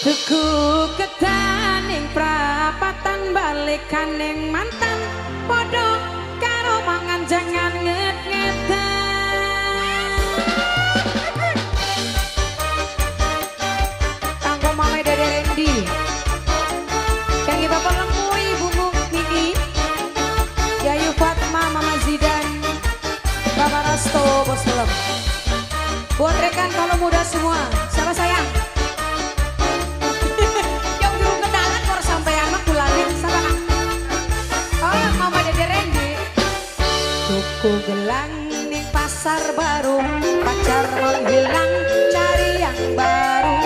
Tuku ketaning prapatan balikan ning mantan podo karo mangan jangan nget-ngetan. Kanggo Mame Dede Rendi, kangge Bapak Lemu, Ibu Niki, Yayu Fatma, Mama Zidan, Bapak Rasto, Bos Lem. Buat rekan kalau muda semua, siapa sayang? Tuku gelang ning pasar baru, pacar menghilang cari yang baru.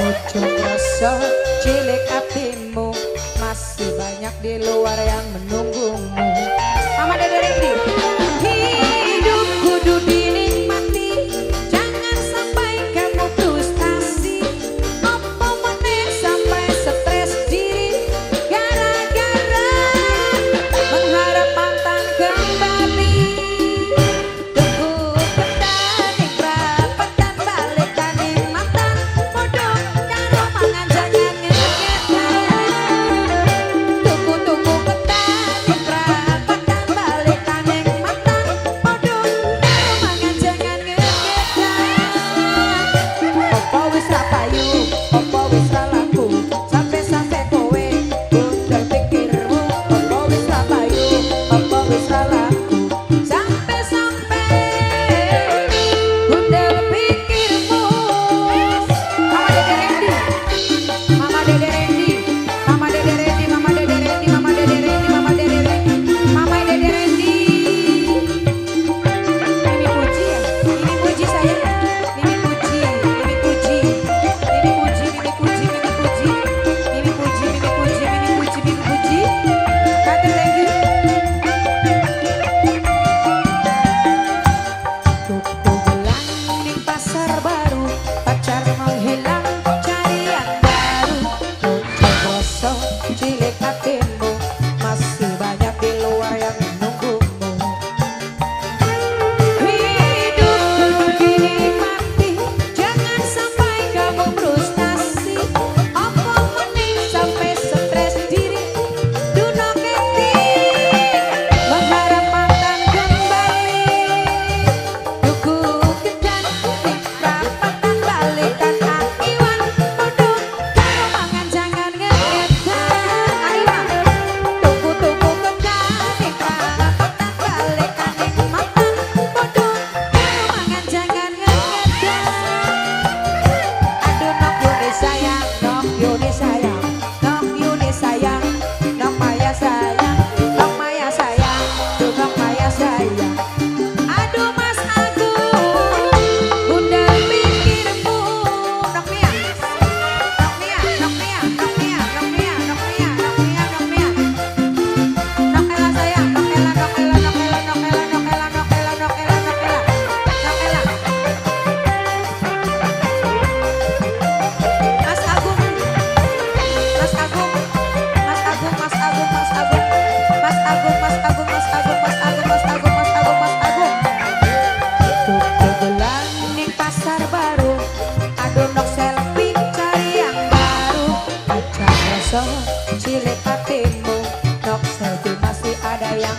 Ojo rasa cilik hatimu, masih banyak di luar yang menunggumu. Mama Dede Rendi, hidup kudu dinikmati, jangan sampai kamu frustasi. Apa meneh sampai stres diri, gara-gara mengharap mantan kembali. Cilik hatimu, nok selfie masih ada yang